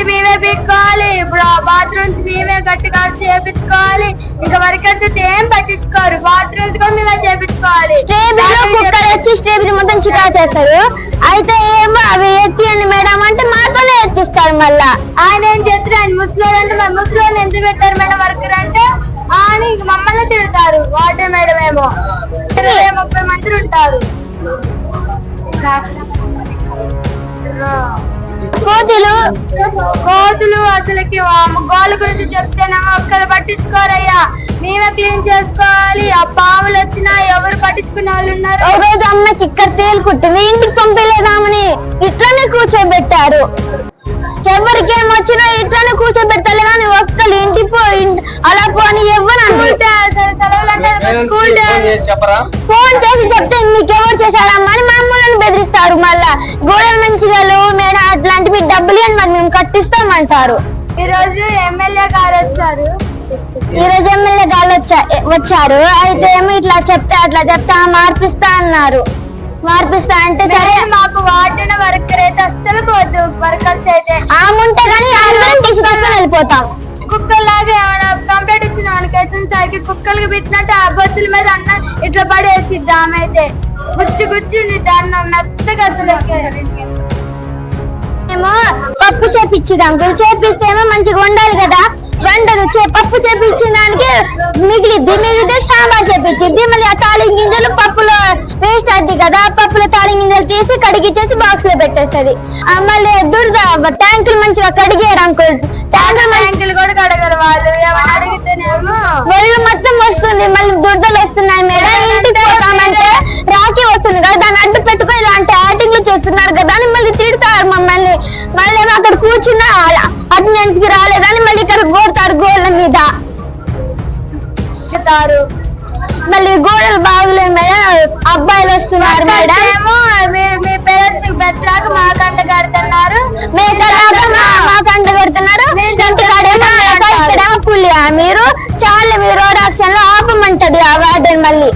మేమే పీక్కోవాలి, ఇప్పుడు బాత్రూమ్స్ మేమే గట్టిగా చేపించుకోవాలి. ఇంకా వర్కర్స్ అయితే ఏం పట్టించుకోరు, బాత్రూమ్స్ కూడా మేమే చేపించుకోవాలి. కుక్కర్ వచ్చి స్టేబుల్ మొత్తం చికా చేస్తారు. అయితే ఏమో అవి ఎత్తియండి మేడం అంటే మాతోనే ఎత్తిస్తారు. మళ్ళా ఆయన ఏం చేస్తారు, ఆయన ముసలోడు అంటే మరి ముసలోని ఎందుకు పెట్టారు మేడం వర్కర్ అంటే అని మమ్మల్ని తిడతారు. వాటర్ మేడం ఏమో 20-30 మంది ఉంటారు. కోతులు అసలుకి గోళ్ళ గురించి చెప్తేనేమో ఒక్కరు పట్టించుకోరయ్యా, మేమే క్లీన్ చేసుకోవాలి. ఆ పాములు వచ్చినా ఎవరు పట్టించుకునే వాళ్ళు ఉన్నారు. ఒక రోజు అమ్మకి ఇక్కడ తేలుకుంటుంది, ఇంటికి పంపలేదామని ఇట్లానే కూర్చోబెట్టారు. ఎవరికేం వచ్చినా ఇట్లానే కూర్చోబెట్టాలి కానీ ఒక్కరు ఇంటికి అలా పోని ఎవరు ఫోన్ చేసి చెప్తే మీకెవరు చేశారమ్మా అని మమ్మల్ని బెదిరిస్తారు. మళ్ళా గోడల మంచిగా మేడం అట్లాంటివి డబ్బులు అని మరి మేము కట్టిస్తామంటారు. ఈ రోజు ఎమ్మెల్యే గారు వచ్చారు. అయితే ఏమో ఇట్లా చెప్తే అట్లా చెప్తా మార్పిస్తా అన్నారు. మార్పిస్తా అంటే సరే మాకు వాడిన వర్కర్ అయితే అస్సలు పోదు. వర్కర్స్ అయితే ఆముంటే కానీ అందరం తీసుకొచ్చుకొని వెళ్ళిపోతాం. కుక్కల్లాగా ఏమైనా కంప్లైంట్ ఇచ్చిన వాళ్ళకి వచ్చేసరికి కుక్కలకి పెట్టినట్టు ఆ బొచ్చుల మీద అన్నం ఇట్లా పడేసిద్ది. ఆమె అయితే గుచ్చి అన్నం మెత్తగా అసలు ఏమో పప్పు చేపించింది అంకుల్, చేపిస్తే ఏమో మంచిగా వండాలి కదా, వండదు. పప్పు చేపించిన దానికి మిగిలిద్ది సాంబార్ చేపించింది. మళ్ళీ ఆ తాళి గింజలు పప్పులో వేస్ట్ అవుతుంది కదా, పప్పులో తాళి గింజలు తీసి కడిగిచ్చేసి బాక్స్ లో పెట్టేస్తుంది. మళ్ళీ ట్యాంకులు మంచిగా కడిగారు అంకుల్, ట్యాంకులు కూడా కడగరు వాళ్ళు. అడిగితేనేమో వెళ్ళు మొత్తం వస్తుంది, మళ్ళీ దురదలు వస్తున్నాయి మేడం. ఇంటికి పోతామంటే రాఖీ వస్తుంది కదా, దాన్ని అడ్డు పెట్టుకుని ఇలాంటి యాక్టింగ్లు చేస్తున్నారు కదా అని మళ్ళీ తిడతారు మమ్మల్ని. మళ్ళీ అక్కడ కూర్చున్నా అటెండెన్స్ కి రాలేదని మళ్ళీ ఇక్కడ కొడతారు గోళ్ళ మీద. మళ్ళీ గోడలు బాగులేదు మేడం, అబ్బాయిలు వస్తున్నారు మేడం. ఏమో మీ పేరెంట్స్ బెట్లాగా మా కంట కడుతున్నారు, మాకంట కడుతున్నారు. ఇక్కడేమో పులి మీరు చాలా మీరు రోడ్ యాక్షన్ లో ఆపమంటది ఆ వార్డెన్ మళ్ళీ.